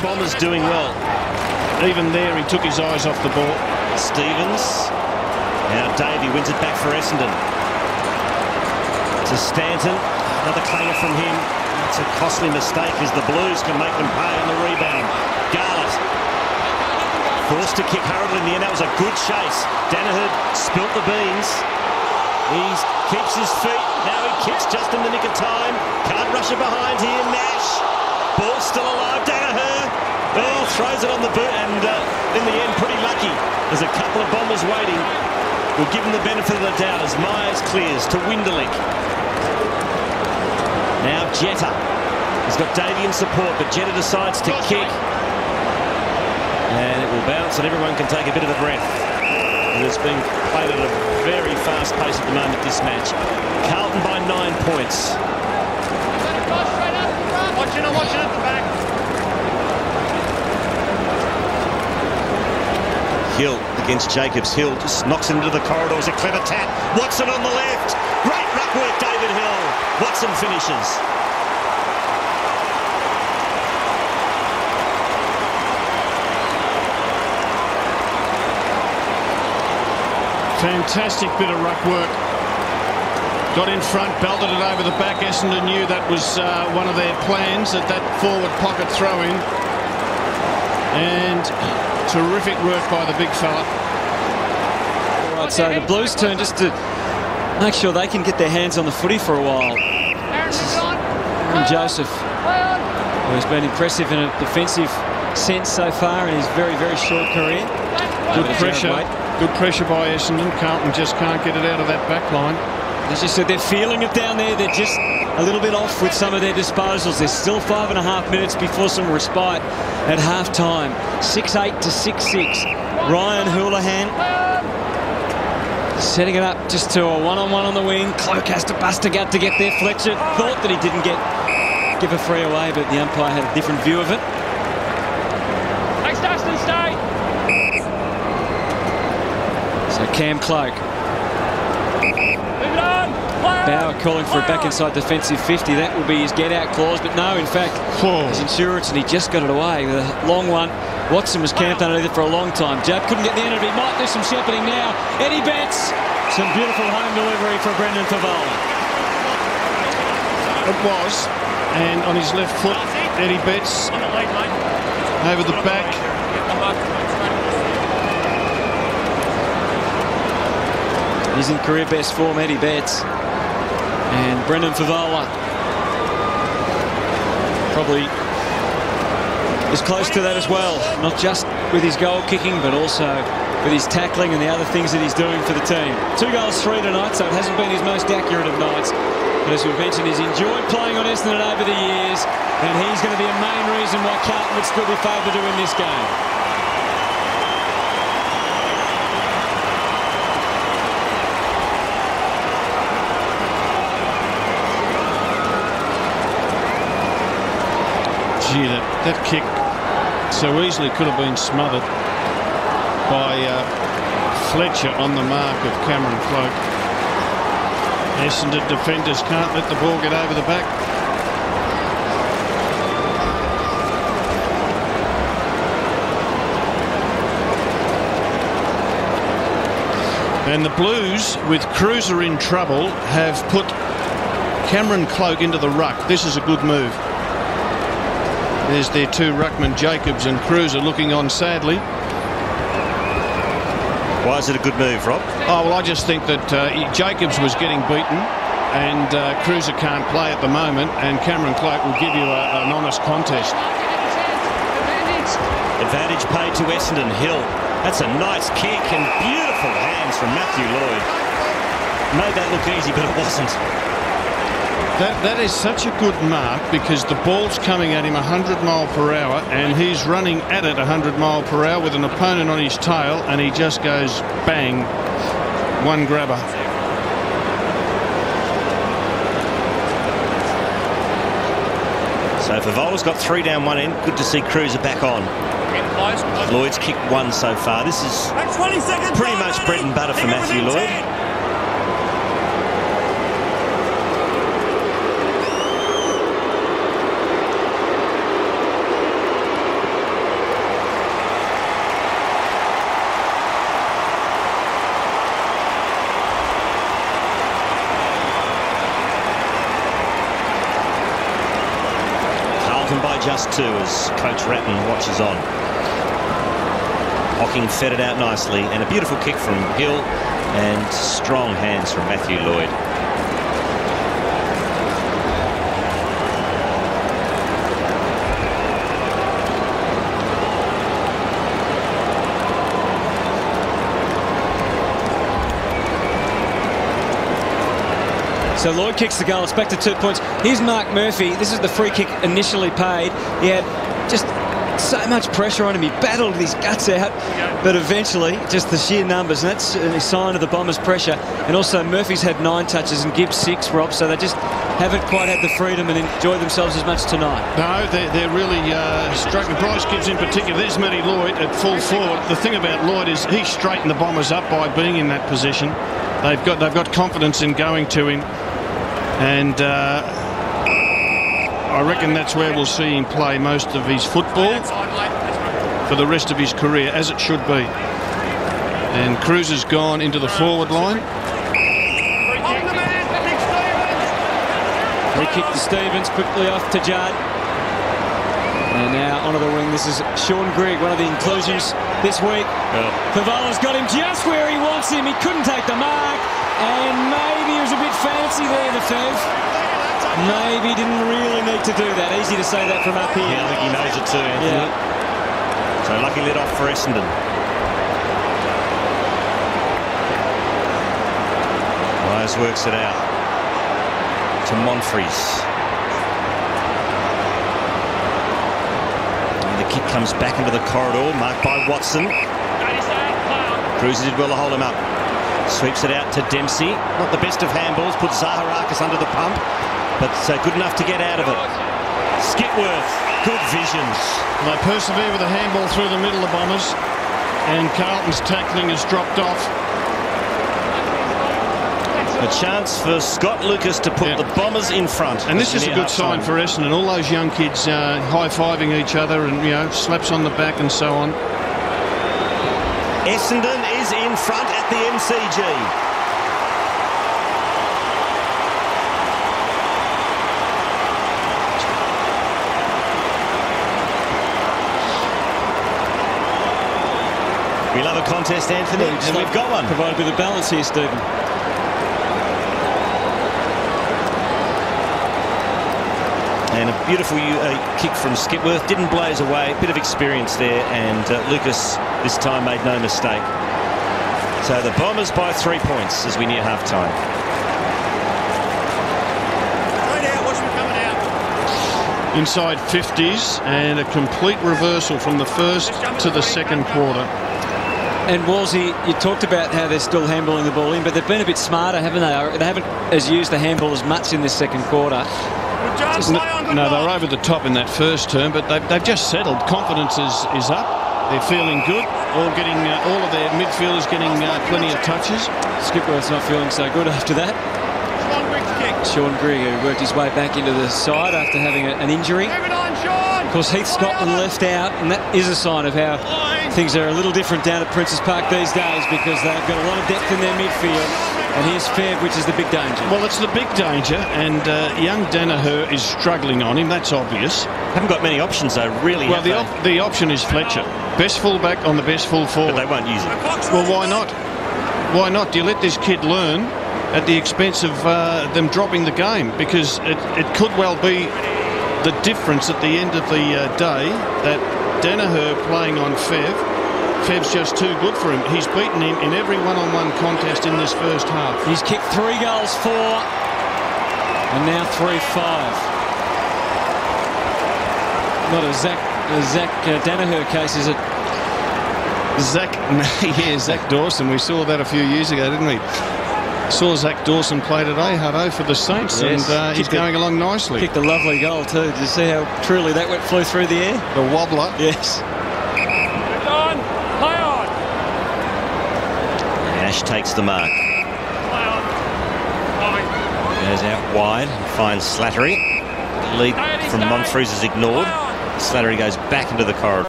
Bombers doing well. Even there, he took his eyes off the ball. Stevens. Now Davey wins it back for Essendon. To Stanton. Another clanger from him. It's a costly mistake as the Blues can make them pay on the rebound. Garlett. Forced to kick hurriedly in the end. That was a good chase. Danaher spilt the beans. He keeps his feet. Now he kicks just in the nick of time. Can't rush it behind here. Nash. Ball still alive. Danaher. Oh, throws it on the boot. And in the end, pretty lucky. There's a couple of Bombers waiting. We'll give them the benefit of the doubt as Myers clears to Winderlich. Now Jetta. He's got Davey in support, but Jetta decides to kick. And it will bounce and everyone can take a bit of a breath. It's being played at a very fast pace at the moment, this match. Carlton by 9 points. I'm watching at the back. Hill against Jacobs. Hill just knocks it into the corridors. A clever tap. Watson on the left. Great ruck work, David Hill. Watson finishes. Fantastic bit of ruck work. Got in front, belted it over the back. Essendon knew that was one of their plans, that forward pocket throw in. And terrific work by the big fella. Right, so the Blues turn just to make sure they can get their hands on the footy for a while. And Joseph, who has been impressive in a defensive sense so far in his very, very short career. Good pressure. Good pressure by Essendon. Carlton just can't get it out of that back line. As you said, they're feeling it down there. They're just a little bit off with some of their disposals. There's still 5.5 minutes before some respite at half-time. 6-8 to 6-6. Ryan Houlihan setting it up just to a one-on-one on the wing. Cloak has to bust a gut to get there. Fletcher thought that he didn't give a free away, but the umpire had a different view of it. Thanks, Dustin, stay. So Cam Cloak. Bauer calling for a back inside defensive 50. That will be his get-out clause, but no, in fact, his insurance, and he just got it away with a long one. Watson was camped underneath it for a long time. Jab couldn't get the end of it. He might do some shepherding now. Eddie Betts, some beautiful home delivery for Brendan Favola. It was, and on his left foot, Eddie Betts over the back. He's in career best form, Eddie Betts. And Brendan Favola probably is close to that as well. Not just with his goal kicking, but also with his tackling and the other things that he's doing for the team. 2 goals, 3 tonight, so it hasn't been his most accurate of nights. But as we've mentioned, he's enjoyed playing on Essendon over the years, and he's going to be a main reason why Carlton would still be favoured to win this game. Gee, that kick so easily could have been smothered by Fletcher on the mark of Cameron Cloak. Essendon defenders can't let the ball get over the back. And the Blues, with Cruiser in trouble, have put Cameron Cloak into the ruck. This is a good move. There's their 2 ruckmen, Jacobs and Cruiser, looking on sadly. Why is it a good move, Rob? Oh, well, I just think that Jacobs was getting beaten and Cruiser can't play at the moment, and Cameron Cloak will give you an honest contest. Advantage paid to Essendon. Hill. That's a nice kick and beautiful hands from Matthew Lloyd. Made that look easy, but it wasn't. That is such a good mark because the ball's coming at him 100 mile per hour and he's running at it 100 mile per hour with an opponent on his tail, and he just goes bang, one grabber. So Favola's got 3 down one end. Good to see Cruiser back on. Lloyd's kicked 1 so far. This is pretty much bread and butter for Matthew Lloyd. just two as Coach Ratton watches on. Hocking fed it out nicely, and a beautiful kick from Hill, and strong hands from Matthew Lloyd. So Lloyd kicks the goal. It's back to 2 points. Here's Mark Murphy. This is the free kick initially paid. He had just so much pressure on him. He battled his guts out, but eventually just the sheer numbers, and that's a sign of the Bombers' pressure. And also Murphy's had 9 touches and Gibbs 6, Rob, so they just haven't quite had the freedom and enjoyed themselves as much tonight. No, they're really struggling. Bryce Gibbs in particular. There's Matty Lloyd at full forward. The thing about Lloyd is he straightened the Bombers up by being in that position. They've got confidence in going to him. And I reckon that's where we'll see him play most of his football for the rest of his career, as it should be. And Cruz has gone into the forward line. Free kick to Stevens, quickly off to Judd. And now onto the wing. This is Sean Grigg, one of the inclusions this week. Favola's got him just where he wants him. He couldn't take the mark. And maybe he was a bit fancy there, the Fev. Maybe didn't really need to do that. Easy to say that from up here. Yeah, I think he knows it too, Anthony. Yeah. So lucky let off for Essendon. Myers works it out to Monfries. And the kick comes back into the corridor, marked by Watson. Cruiser did well to hold him up. Sweeps it out to Dempsey. Not the best of handballs. Puts Zaharakis under the pump, but good enough to get out of it. Skipworth, good visions. They persevere with a handball through the middle of the Bombers, and Carlton's tackling has dropped off. A chance for Scott Lucas to put the Bombers in front. And this is a good sign for Essendon. All those young kids high-fiving each other and, slaps on the back and so on. Essendon is in front at the MCG. We love a contest, Anthony, and we've got one. Provide a bit of balance here, Stephen. And a beautiful kick from Skipworth. Didn't blaze away. Bit of experience there, and Lucas this time made no mistake. So the Bombers by 3 points as we near half-time. Inside 50s, and a complete reversal from the first to the second quarter. And Wolsey, you talked about how they're still handballing the ball in, but they've been a bit smarter, haven't they? They haven't used the handball as much in this second quarter. No, they were over the top in that first term, but they've just settled. Confidence is up. They're feeling good. All of their midfielders getting plenty of touches. Skipworth's not feeling so good after that. Sean Grigg, who worked his way back into the side after having an injury. Of course, Heath Scotland left out, and that is a sign of how things are a little different down at Princes Park these days, because they've got a lot of depth in their midfield. And here's Fev, which is the big danger. Well, it's the big danger, and young Danaher is struggling on him. That's obvious. Haven't got many options, though, really. Well, the option is Fletcher. Best fullback on the best full forward. But they won't use it. Well, why not? Why not? Do you let this kid learn at the expense of them dropping the game? Because it could well be the difference at the end of the day that Danaher playing on Fev's just too good for him. He's beaten him in every one-on-one contest in this first half. He's kicked 3 goals for, and now 3-5. Not a Zach Danaher case, is it? Zach Dawson. We saw that a few years ago, didn't we? Saw Zach Dawson play today, Hutto, for the Saints, yes, and he's going along nicely. Kicked a lovely goal too. Did you see how truly that flew through the air? The wobbler. Yes. Ash takes the mark. Goes out wide, finds Slattery. The lead from Monfries is ignored. Slattery goes back into the corridor.